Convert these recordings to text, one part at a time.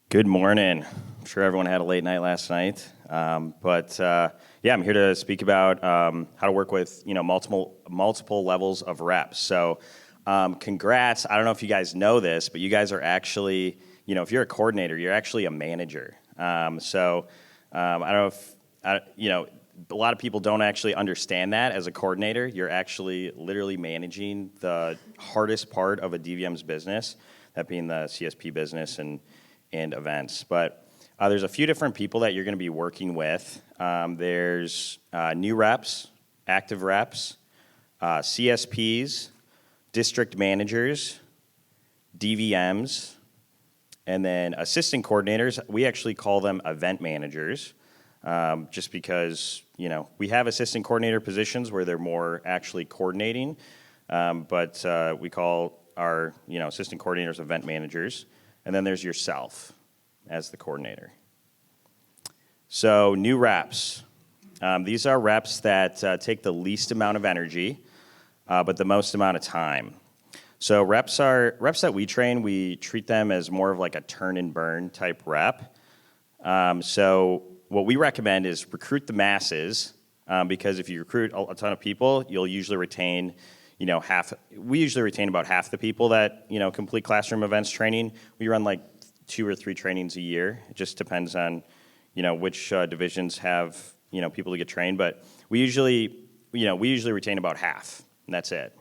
Good morning. I'm sure everyone had a late night last night, yeah, I'm here to speak about how to work with multiple levels of reps. So, congrats. I don't know if you guys know this, but you guys are actually, if you're a coordinator, you're actually a manager. I don't know if a lot of people don't actually understand that as a coordinator. You're actually literally managing the hardest part of a DVM's business, that being the CSP business and events. But there's a few different people that you're going to be working with. There's new reps, active reps, CSPs, district managers, DVMs, and then assistant coordinators. We actually call them event managers, just because we have assistant coordinator positions where they're more actually coordinating, but we call our assistant coordinators event managers. And then there's yourself as the coordinator. So new reps. These are reps that take the least amount of energy, but the most amount of time. So reps that we train, we treat them as more of like a turn and burn type rep. So what we recommend is recruit the masses, because if you recruit a ton of people, you'll usually retain we usually retain about half the people that, complete classroom events training. We run like 2 or 3 trainings a year. It just depends on, which divisions have, people to get trained. But we usually retain about half, and that's it.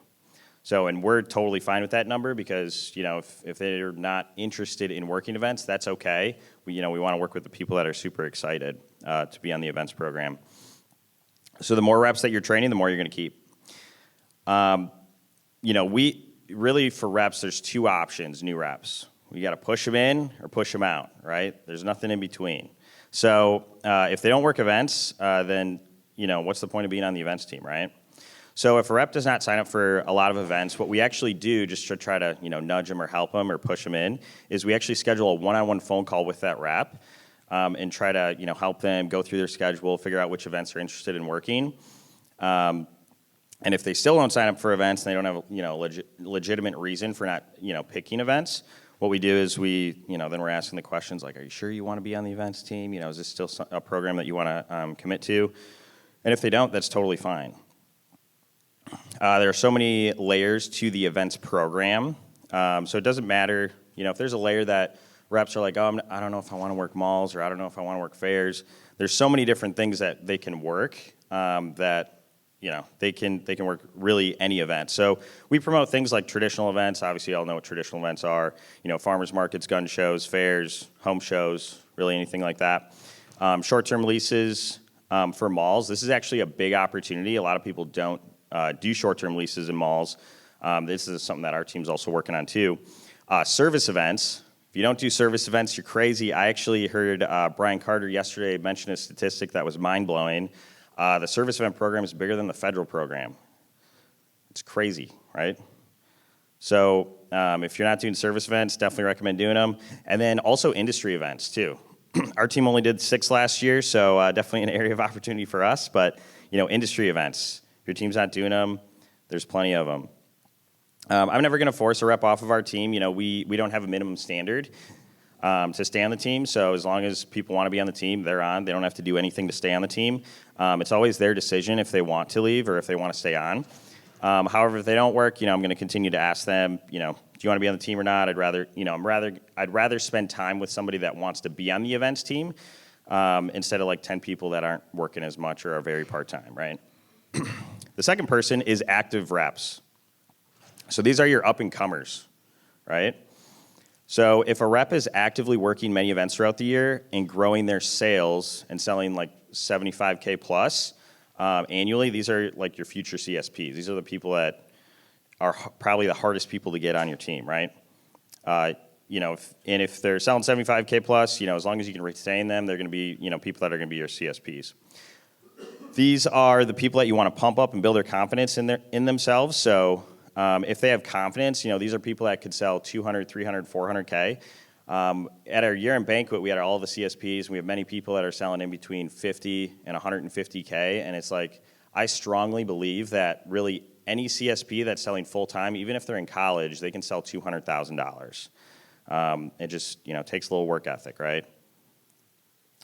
So, and we're totally fine with that number because, if they're not interested in working events, that's okay. We want to work with the people that are super excited to be on the events program. So the more reps that you're training, the more you're going to keep. We really, for reps, there's 2 options, new reps. We got to push them in or push them out, right? There's nothing in between. So if they don't work events, then, what's the point of being on the events team, right? So if a rep does not sign up for a lot of events, what we actually do just to try to, nudge them or help them or push them in is we actually schedule a one-on-one phone call with that rep, and try to, help them go through their schedule, figure out which events they're interested in working. And if they still don't sign up for events and they don't have legitimate reason for not picking events, what we do is then we're asking the questions like, are you sure you want to be on the events team? Is this still a program that you want to commit to? And if they don't, that's totally fine. There are so many layers to the events program, so it doesn't matter if there's a layer that reps are like, oh, I don't know if I want to work malls, or I don't know if I want to work fairs. There's so many different things that they can work, that they can work really any event. So we promote things like traditional events. Obviously, you all know what traditional events are. Farmers markets, gun shows, fairs, home shows, really anything like that. Short-term leases for malls. This is actually a big opportunity. A lot of people don't do short-term leases in malls. This is something that our team's also working on too. Service events. If you don't do service events, you're crazy. I actually heard Brian Carter yesterday mention a statistic that was mind-blowing. The service event program is bigger than the federal program. It's crazy, right? So if you're not doing service events, definitely recommend doing them. And then also industry events too. Our team only did 6 last year, so definitely an area of opportunity for us. But industry events, if your team's not doing them, there's plenty of them. I'm never going to force a rep off of our team. We don't have a minimum standard to stay on the team. So as long as people want to be on the team, they're on. They don't have to do anything to stay on the team. It's always their decision if they want to leave or if they want to stay on. However, if they don't work, I'm going to continue to ask them, do you want to be on the team or not? I'd rather spend time with somebody that wants to be on the events team, instead of like 10 people that aren't working as much or are very part-time, right? The second person is active reps. So these are your up-and-comers, right? So if a rep is actively working many events throughout the year and growing their sales and selling like 75K plus annually, these are like your future CSPs. These are the people that are probably the hardest people to get on your team, right? If they're selling 75K plus, as long as you can retain them, they're going to be, people that are going to be your CSPs. These are the people that you want to pump up and build their confidence in themselves. So if they have confidence, these are people that could sell 200, 300, 400K. At our year-end banquet, we had all the CSPs, and we have many people that are selling in between 50 and 150K, and it's like, I strongly believe that really any CSP that's selling full-time, even if they're in college, they can sell $200,000. It just, takes a little work ethic, right?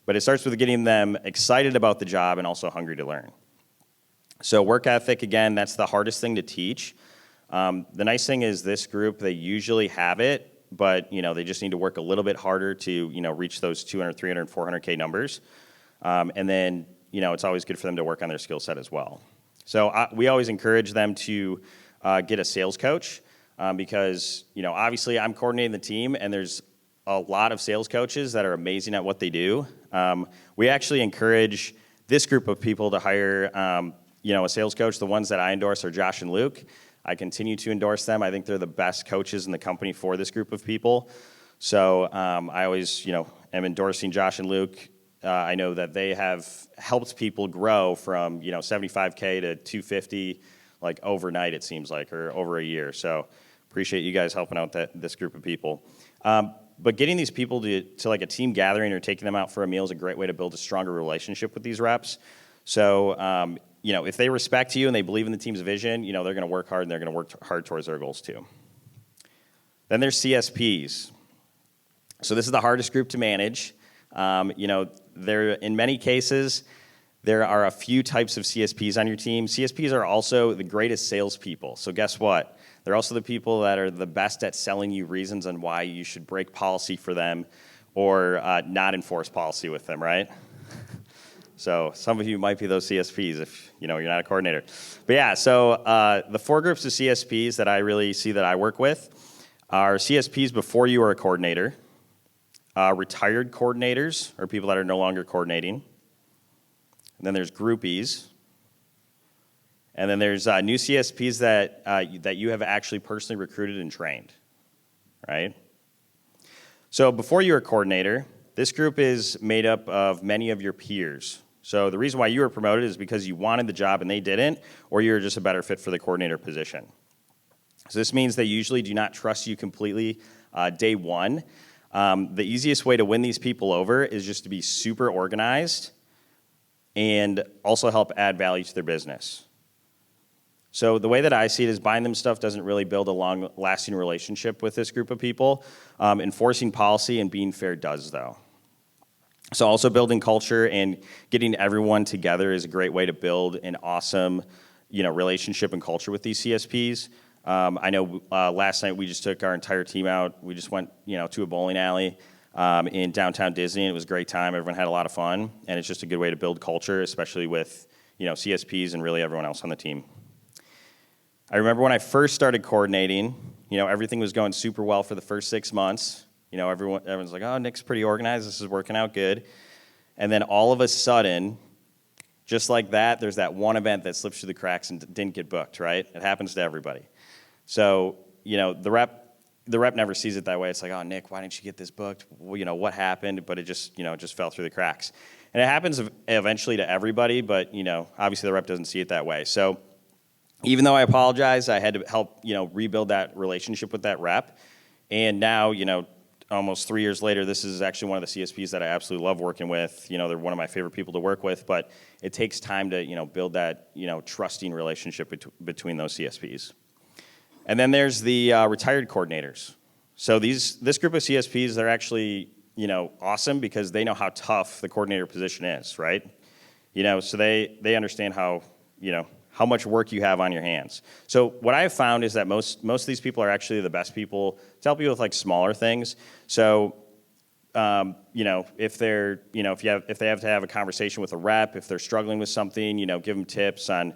But it starts with getting them excited about the job and also hungry to learn. So work ethic, again, that's the hardest thing to teach. The nice thing is this group, they usually have it, but they just need to work a little bit harder to reach those 200, 300, 400K numbers. And then it's always good for them to work on their skill set as well. So we always encourage them to get a sales coach because obviously I'm coordinating the team, and there's a lot of sales coaches that are amazing at what they do. We actually encourage this group of people to hire a sales coach. The ones that I endorse are Josh and Luke. I continue to endorse them. I think they're the best coaches in the company for this group of people. So I always, am endorsing Josh and Luke. I know that they have helped people grow from, 75K to 250, like overnight, it seems like, or over a year. So appreciate you guys helping out this group of people. But getting these people to like a team gathering or taking them out for a meal is a great way to build a stronger relationship with these reps. So, if they respect you and they believe in the team's vision, they're going to work hard and they're going to work hard towards their goals too. Then there's CSPs. So this is the hardest group to manage. In many cases, there are a few types of CSPs on your team. CSPs are also the greatest salespeople. So guess what? They're also the people that are the best at selling you reasons on why you should break policy for them or not enforce policy with them, right? So some of you might be those CSPs if you're not a coordinator. But yeah, so the four groups of CSPs that I really see that I work with are CSPs before you are a coordinator, retired coordinators, or people that are no longer coordinating. And then there's groupies. And then there's new CSPs that you have actually personally recruited and trained, right? So before you're a coordinator, this group is made up of many of your peers. So the reason why you were promoted is because you wanted the job and they didn't, or you're just a better fit for the coordinator position. So this means they usually do not trust you completely day one. The easiest way to win these people over is just to be super organized and also help add value to their business. So the way that I see it is buying them stuff doesn't really build a long-lasting relationship with this group of people. Enforcing policy and being fair does, though. So also building culture and getting everyone together is a great way to build an awesome, relationship and culture with these CSPs. I know last night we just took our entire team out. We just went, to a bowling alley in downtown Disney. It was a great time. Everyone had a lot of fun, and it's just a good way to build culture, especially with, CSPs and really everyone else on the team. I remember when I first started coordinating, everything was going super well for the first 6 months. Everyone's like, oh, Nick's pretty organized. This is working out good. And then all of a sudden, just like that, there's that one event that slips through the cracks and didn't get booked, right? It happens to everybody. So, the rep never sees it that way. It's like, oh, Nick, why didn't you get this booked? Well, what happened? But it just, just fell through the cracks. And it happens eventually to everybody, but, obviously the rep doesn't see it that way. So even though I apologize, I had to help, rebuild that relationship with that rep. And now, almost 3 years later, this is actually one of the CSPs that I absolutely love working with. They're one of my favorite people to work with, but it takes time to, build that, trusting relationship between those CSPs. And then there's the retired coordinators. So this group of CSPs, they're actually, awesome because they know how tough the coordinator position is, right? So they understand how much work you have on your hands. So what I have found is that most of these people are actually the best people to help you with like smaller things. So, if they're, if they have to have a conversation with a rep, if they're struggling with something, give them tips on,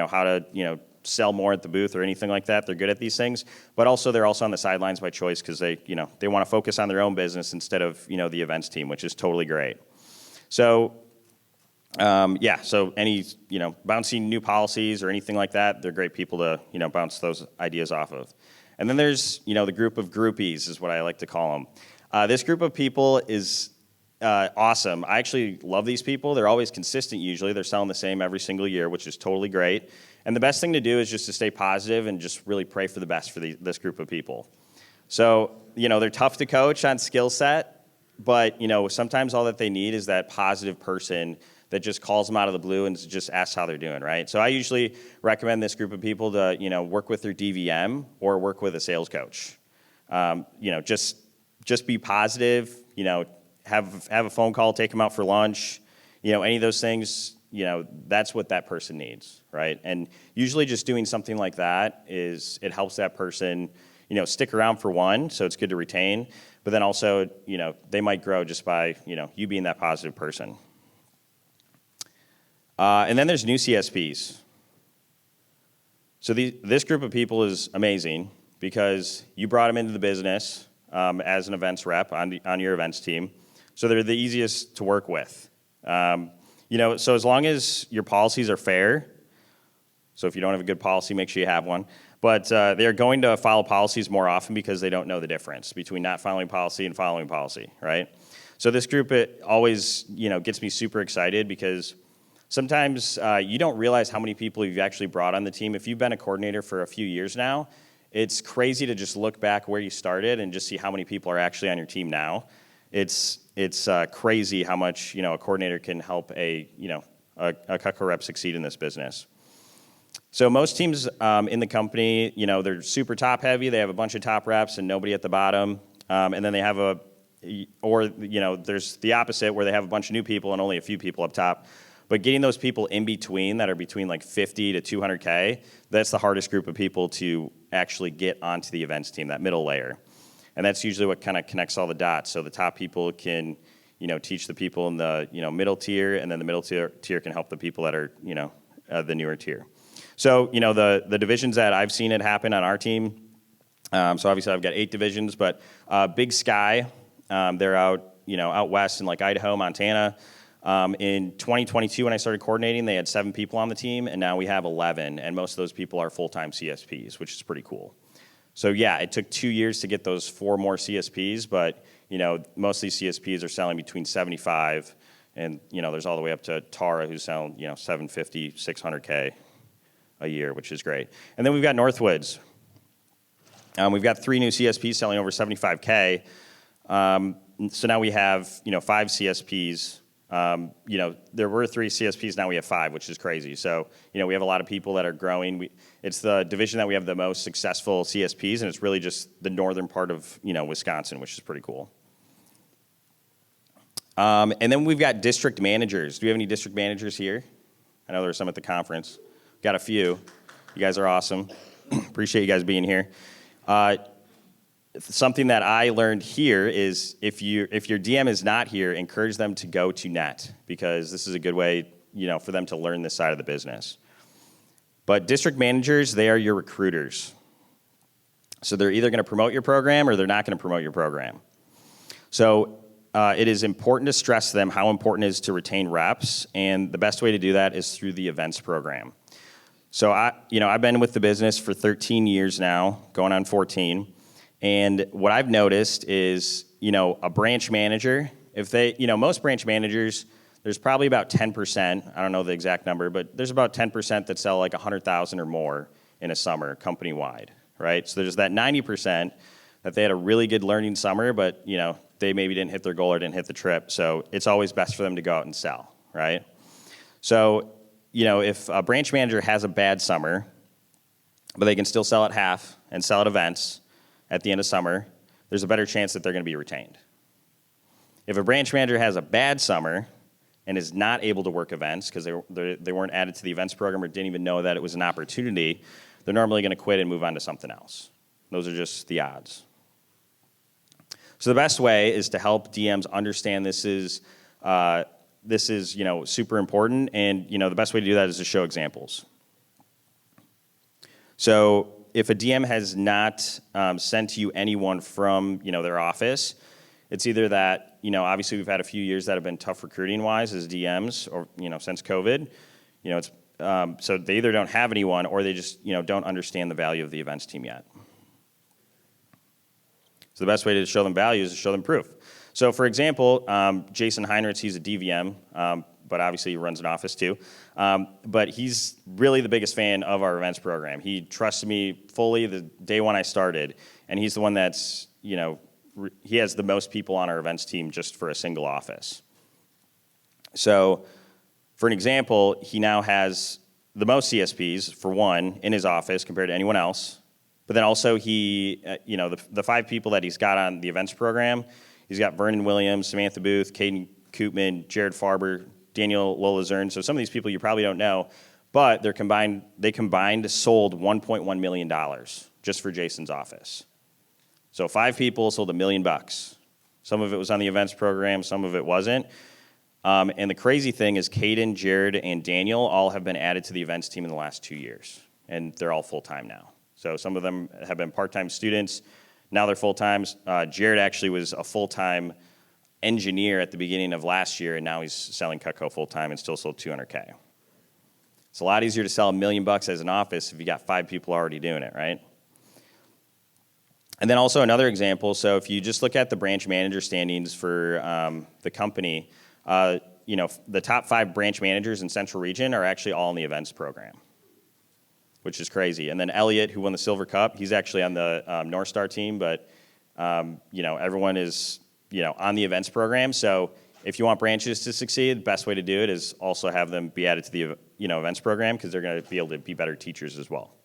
how to, sell more at the booth or anything like that. They're good at these things, but also they're also on the sidelines by choice because they want to focus on their own business instead of, the events team, which is totally great. So, so any, bouncing new policies or anything like that, they're great people to, bounce those ideas off of. And then there's, the group of groupies is what I like to call them. This group of people is awesome. I actually love these people. They're always consistent usually. They're selling the same every single year, which is totally great. And the best thing to do is just to stay positive and just really pray for the best for this group of people. So, they're tough to coach on skill set, but, sometimes all that they need is that positive person that just calls them out of the blue and just asks how they're doing, right? So I usually recommend this group of people to, work with their DVM or work with a sales coach. Just just be positive, have a phone call, take them out for lunch, any of those things, that's what that person needs, right? And usually just doing something like that it helps that person, stick around for one, so it's good to retain, but then also, they might grow just by, you being that positive person. And then there's new CSPs. So this group of people is amazing because you brought them into the business as an events rep on your events team. So they're the easiest to work with. So as long as your policies are fair, so if you don't have a good policy, make sure you have one. But they're going to follow policies more often because they don't know the difference between not following policy and following policy, right? So this group, it always, gets me super excited because sometimes you don't realize how many people you've actually brought on the team. If you've been a coordinator for a few years now, it's crazy to just look back where you started and just see how many people are actually on your team now. It's crazy how much, a coordinator can help a Cutco rep succeed in this business. So most teams in the company, they're super top heavy. They have a bunch of top reps and nobody at the bottom. And then they have there's the opposite where they have a bunch of new people and only a few people up top. But getting those people in between that are between like 50 to 200K, that's the hardest group of people to actually get onto the events team, that middle layer. And that's usually what kind of connects all the dots. So the top people can, teach the people in the, middle tier, and then the middle tier can help the people that are, the newer tier. So, the divisions that I've seen it happen on our team, so obviously I've got 8 divisions, but Big Sky, they're out west in like Idaho, Montana. In 2022, when I started coordinating, they had 7 people on the team, and now we have 11, and most of those people are full-time CSPs, which is pretty cool. So yeah, it took 2 years to get those 4 more CSPs, but most of these CSPs are selling between 75 and there's all the way up to Tara who's selling 750, 600K a year, which is great. And then we've got Northwoods. We've got 3 new CSPs selling over 75K. So now we have 5 CSPs. There were 3 CSPs, now we have 5, which is crazy. So, we have a lot of people that are growing. It's the division that we have the most successful CSPs, and it's really just the northern part of, Wisconsin, which is pretty cool. And then we've got district managers. Do we have any district managers here? I know there were some at the conference. Got a few. You guys are awesome. Appreciate you guys being here. Something that I learned here is if your DM is not here, encourage them to go to NET because this is a good way, for them to learn this side of the business. But district managers, they are your recruiters. So they're either going to promote your program or they're not going to promote your program. So it is important to stress to them how important it is to retain reps, and the best way to do that is through the events program. So I've been with the business for 13 years now, going on 14. And what I've noticed is, a branch manager, if they, most branch managers, there's probably about 10%, I don't know the exact number, but there's about 10% that sell like 100,000 or more in a summer company-wide, right? So there's that 90% that they had a really good learning summer, but, they maybe didn't hit their goal or didn't hit the trip. So it's always best for them to go out and sell, right? So, if a branch manager has a bad summer, but they can still sell at half and sell at events, at the end of summer, there's a better chance that they're going to be retained. If a branch manager has a bad summer and is not able to work events because they weren't added to the events program or didn't even know that it was an opportunity, they're normally going to quit and move on to something else. Those are just the odds. So the best way is to help DMs understand this is super important, and the best way to do that is to show examples. So if a DM has not sent you anyone from their office, it's either that obviously we've had a few years that have been tough recruiting wise as DMs, or since COVID, it's so they either don't have anyone or they just don't understand the value of the events team yet. So the best way to show them value is to show them proof. So for example, Jason Heinrichs, he's a DVM, but obviously he runs an office too. But he's really the biggest fan of our events program. He trusted me fully the day when I started, and he's the one that's, he has the most people on our events team just for a single office. So for an example, he now has the most CSPs, for one, in his office compared to anyone else. But then also the 5 people that he's got on the events program, he's got Vernon Williams, Samantha Booth, Caden Koopman, Jared Farber, Daniel Lolazern. So some of these people you probably don't know, but they combined sold $1.1 million just for Jason's office. So 5 people sold $1 million. Some of it was on the events program, some of it wasn't. And the crazy thing is Caden, Jared, and Daniel all have been added to the events team in the last 2 years, and they're all full-time now. So some of them have been part-time students. Now they're full-time. Jared actually was a full-time engineer at the beginning of last year, and now he's selling Cutco full-time and still sold $200K. It's a lot easier to sell $1 million as an office if you got 5 people already doing it, right? And then also another example, so if you just look at the branch manager standings for the company, the top 5 branch managers in Central Region are actually all in the events program, which is crazy. And then Elliot, who won the Silver Cup, he's actually on the North Star team, but everyone is on the events program. So if you want branches to succeed, the best way to do it is also have them be added to the events program, because they're going to be able to be better teachers as well.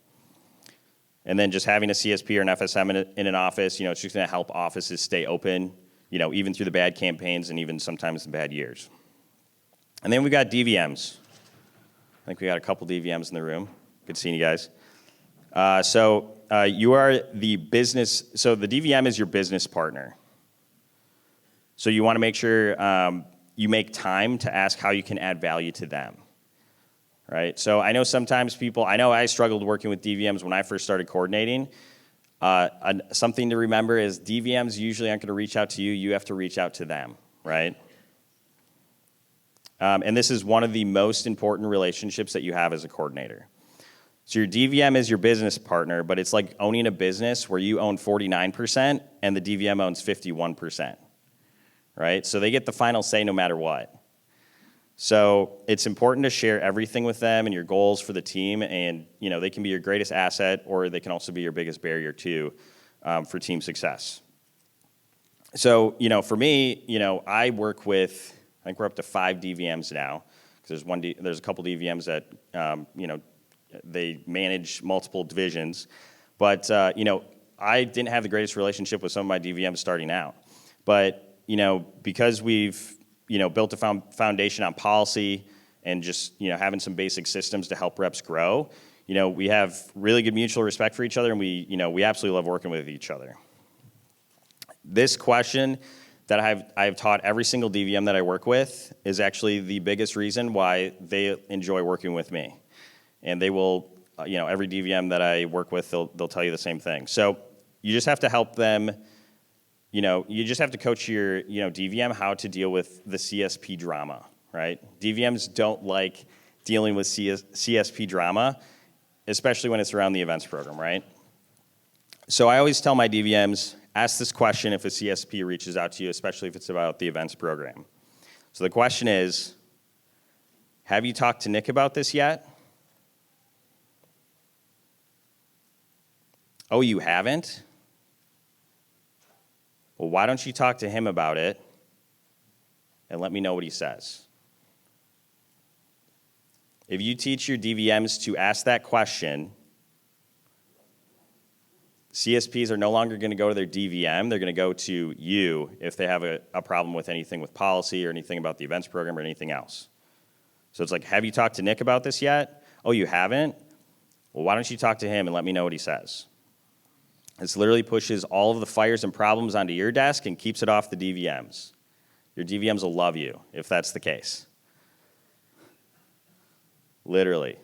And then just having a CSP or an FSM in an office, it's just going to help offices stay open, even through the bad campaigns and even sometimes the bad years. And then we got DVMs. I think we got a couple DVMs in the room. Good seeing you guys. You are the business, so the DVM is your business partner. So you want to make sure you make time to ask how you can add value to them, right? So I know sometimes I struggled working with DVMs when I first started coordinating. Something to remember is DVMs usually aren't going to reach out to you. You have to reach out to them, right? And this is one of the most important relationships that you have as a coordinator. So your DVM is your business partner, but it's like owning a business where you own 49% and the DVM owns 51%, right? So they get the final say no matter what. So it's important to share everything with them and your goals for the team, and they can be your greatest asset, or they can also be your biggest barrier too, for team success. So for me, I work with, I think we're up to 5 DVMs now, because there's a couple DVMs that they manage multiple divisions, but I didn't have the greatest relationship with some of my DVMs starting out, but because we've built a foundation on policy and just, having some basic systems to help reps grow, we have really good mutual respect for each other, and we absolutely love working with each other. This question that I've taught every single DVM that I work with is actually the biggest reason why they enjoy working with me. And they will, every DVM that I work with, they'll tell you the same thing. So you just have to help them. You just have to coach your, DVM how to deal with the CSP drama, right? DVMs don't like dealing with CSP drama, especially when it's around the events program, right? So I always tell my DVMs, ask this question if a CSP reaches out to you, especially if it's about the events program. So the question is, have you talked to Nick about this yet? Oh, you haven't? Well, why don't you talk to him about it and let me know what he says? If you teach your DVMs to ask that question, CSPs are no longer going to go to their DVM. They're going to go to you if they have a problem with anything with policy or anything about the events program or anything else. So it's like, have you talked to Nick about this yet? Oh, you haven't? Well, why don't you talk to him and let me know what he says? This literally pushes all of the fires and problems onto your desk and keeps it off the DVMs. Your DVMs will love you if that's the case. Literally.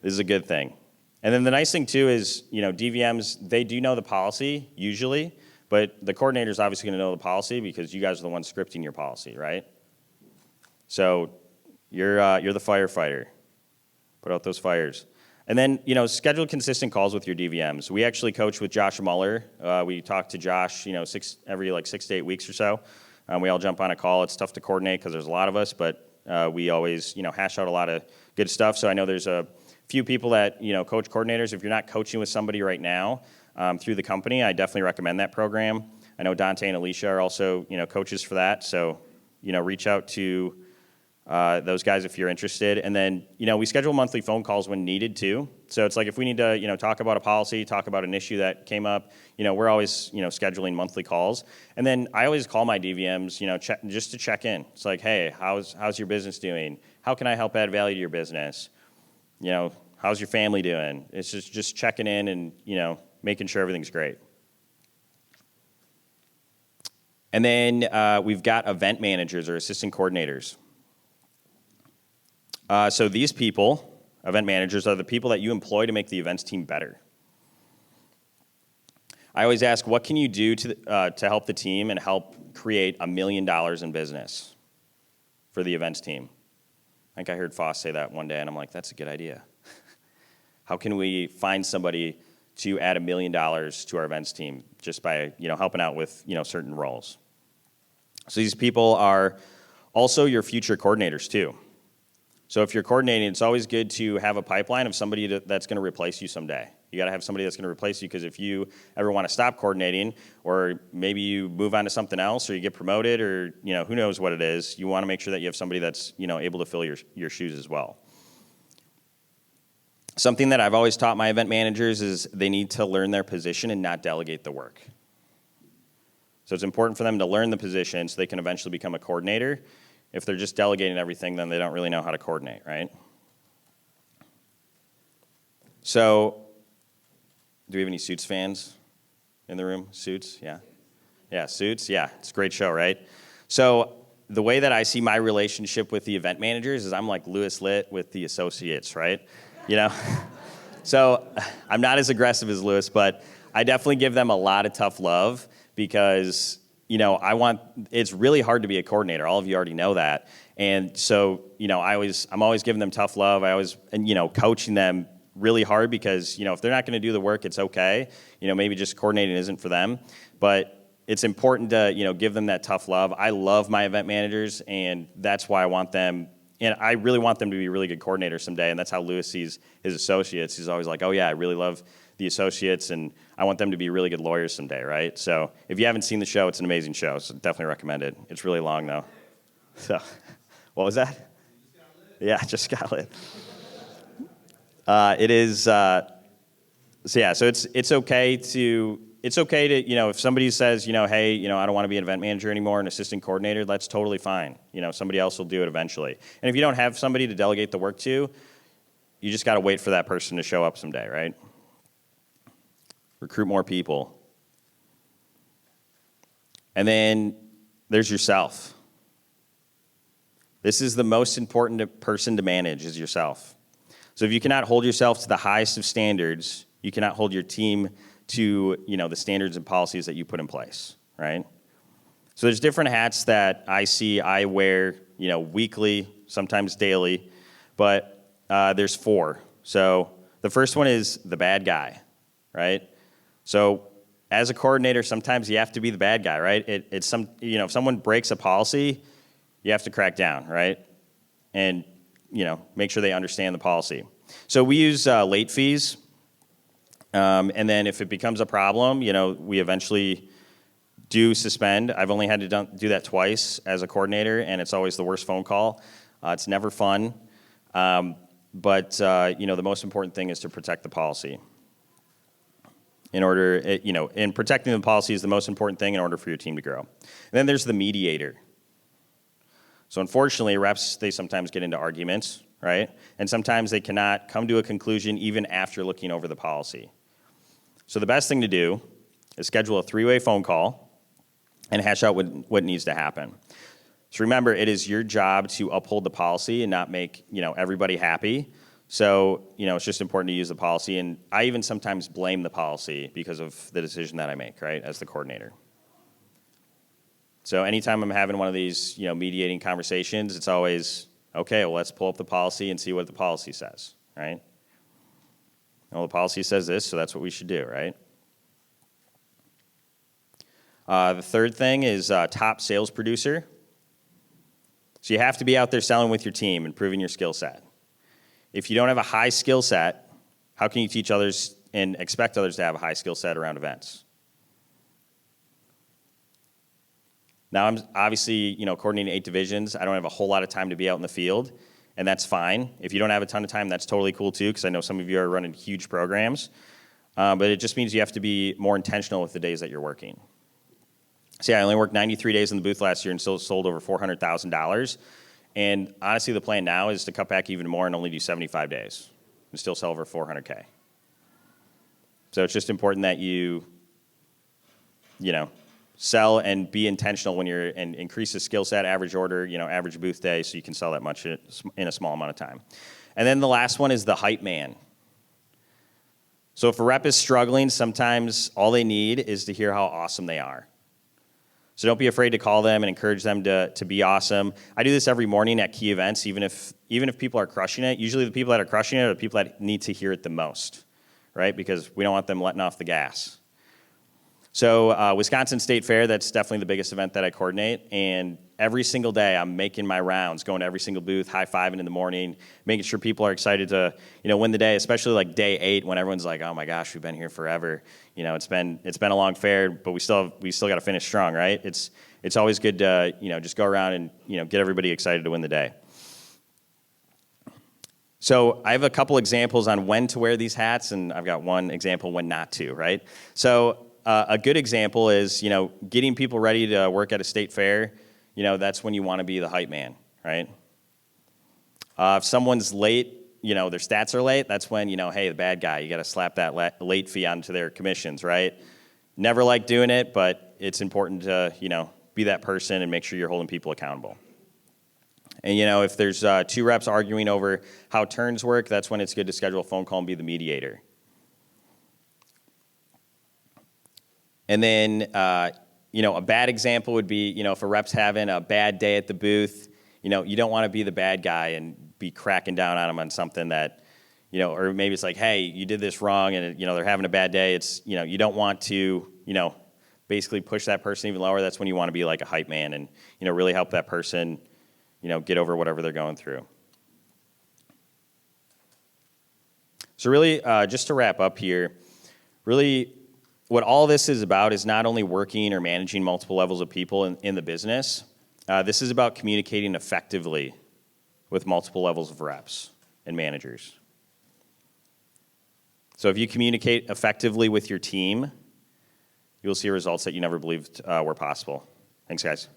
This is a good thing. And then the nice thing too is, DVMs, they do know the policy usually, but the coordinator's obviously going to know the policy because you guys are the ones scripting your policy, right? So you're the firefighter. Put out those fires. And then, schedule consistent calls with your DVMs. We actually coach with Josh Muller. We talk to Josh, every 6 to 8 weeks or so. We all jump on a call. It's tough to coordinate because there's a lot of us, but we always, hash out a lot of good stuff. So I know there's a few people that, coach coordinators. If you're not coaching with somebody right now through the company, I definitely recommend that program. I know Dante and Alicia are also, coaches for that. So, reach out to those guys if you're interested. And then, we schedule monthly phone calls when needed too. So it's like if we need to, talk about a policy, talk about an issue that came up, we're always, scheduling monthly calls. And then I always call my DVMs, just to check in. It's like, hey, how's your business doing? How can I help add value to your business? How's your family doing? It's just checking in and, making sure everything's great. And then we've got event managers or assistant coordinators. So these people, event managers, are the people that you employ to make the events team better. I always ask, what can you do to help the team and help create $1 million in business for the events team? I think I heard Foss say that one day, and I'm like, that's a good idea. How can we find somebody to add $1 million to our events team just by helping out with certain roles? So these people are also your future coordinators too. So if you're coordinating, it's always good to have a pipeline of somebody that's going to replace you someday. You got to have somebody that's going to replace you, because if you ever want to stop coordinating, or maybe you move on to something else, or you get promoted, or who knows what it is, you want to make sure that you have somebody that's able to fill your shoes as well. Something that I've always taught my event managers is they need to learn their position and not delegate the work. So it's important for them to learn the position so they can eventually become a coordinator. If they're just delegating everything, then they don't really know how to coordinate, right? So, do we have any Suits fans in the room? Suits, yeah? Yeah, Suits, yeah, it's a great show, right? So, the way that I see my relationship with the event managers is I'm like Louis Litt with the associates, right? So, I'm not as aggressive as Louis, but I definitely give them a lot of tough love, because it's really hard to be a coordinator. All of you already know that. And so, I'm always giving them tough love. I always, coaching them really hard, because, if they're not going to do the work, it's okay. Maybe just coordinating isn't for them. But it's important to, give them that tough love. I love my event managers, and that's why I want them. And I really want them to be really good coordinators someday. And that's how Louis sees his associates. He's always like, oh, yeah, I really love the associates, and I want them to be really good lawyers someday, right? So if you haven't seen the show, it's an amazing show, so definitely recommend it. It's really long, though. So, what was that? Yeah, just got lit. It is, so it's okay to, if somebody says, hey, I don't want to be an event manager anymore, an assistant coordinator, that's totally fine. Somebody else will do it eventually. And if you don't have somebody to delegate the work to, you just got to wait for that person to show up someday, right? Recruit more people. And then there's yourself. This is the most important person to manage, is yourself. So if you cannot hold yourself to the highest of standards, you cannot hold your team to, the standards and policies that you put in place, right? So there's different hats that I wear, weekly, sometimes daily, but there's 4. So the first one is the bad guy, right? So as a coordinator, sometimes you have to be the bad guy, right? It's if someone breaks a policy, you have to crack down, right? And, make sure they understand the policy. So we use late fees. And then if it becomes a problem, we eventually do suspend. I've only had to do that twice as a coordinator, and it's always the worst phone call. It's never fun. But the most important thing is to protect the policy. And protecting the policy is the most important thing in order for your team to grow. And then there's the mediator. So unfortunately, reps, they sometimes get into arguments, right? And sometimes they cannot come to a conclusion even after looking over the policy. So the best thing to do is schedule a 3-way phone call and hash out what needs to happen. So remember, it is your job to uphold the policy and not make, everybody happy. So, it's just important to use the policy, and I even sometimes blame the policy because of the decision that I make, right, as the coordinator. So anytime I'm having one of these, mediating conversations, it's always, okay, well, let's pull up the policy and see what the policy says, right? Well, the policy says this, so that's what we should do, right? The third thing is top sales producer. So you have to be out there selling with your team and proving your skill set. If you don't have a high skill set, how can you teach others and expect others to have a high skill set around events? Now I'm obviously, coordinating 8 divisions. I don't have a whole lot of time to be out in the field, and that's fine. If you don't have a ton of time, that's totally cool too, because I know some of you are running huge programs. But it just means you have to be more intentional with the days that you're working. So yeah, I only worked 93 days in the booth last year and still sold over $400,000. And honestly, the plan now is to cut back even more and only do 75 days and still sell over 400K. So it's just important that you sell and be intentional when you're, and increase the skill set, average order, average booth day, so you can sell that much in a small amount of time. And then the last one is the hype man. So if a rep is struggling, sometimes all they need is to hear how awesome they are. So don't be afraid to call them and encourage them to be awesome. I do this every morning at key events, even if people are crushing it. Usually the people that are crushing it are the people that need to hear it the most, right? Because we don't want them letting off the gas. So Wisconsin State Fair, that's definitely the biggest event that I coordinate. And every single day I'm making my rounds, going to every single booth, high-fiving in the morning, making sure people are excited to win the day, especially like day 8 when everyone's like, oh my gosh, we've been here forever. It's been a long fair, but we still got to finish strong, right? It's always good to just go around and get everybody excited to win the day. So I have a couple examples on when to wear these hats, and I've got one example when not to, right? So a good example is, getting people ready to work at a state fair. That's when you want to be the hype man, right? If someone's late, their stats are late, that's when, hey, the bad guy, you got to slap that late fee onto their commissions, right? Never like doing it, but it's important to, be that person and make sure you're holding people accountable. And, if there's 2 reps arguing over how turns work, that's when it's good to schedule a phone call and be the mediator. And then, a bad example would be, if a rep's having a bad day at the booth, you don't want to be the bad guy and be cracking down on them on something that, or maybe it's like, hey, you did this wrong, and, they're having a bad day. It's, you don't want to, basically push that person even lower. That's when you want to be like a hype man and, really help that person, get over whatever they're going through. So really, just to wrap up here, really, what all this is about is not only working or managing multiple levels of people in the business. This is about communicating effectively with multiple levels of reps and managers. So if you communicate effectively with your team, you'll see results that you never believed were possible. Thanks, guys.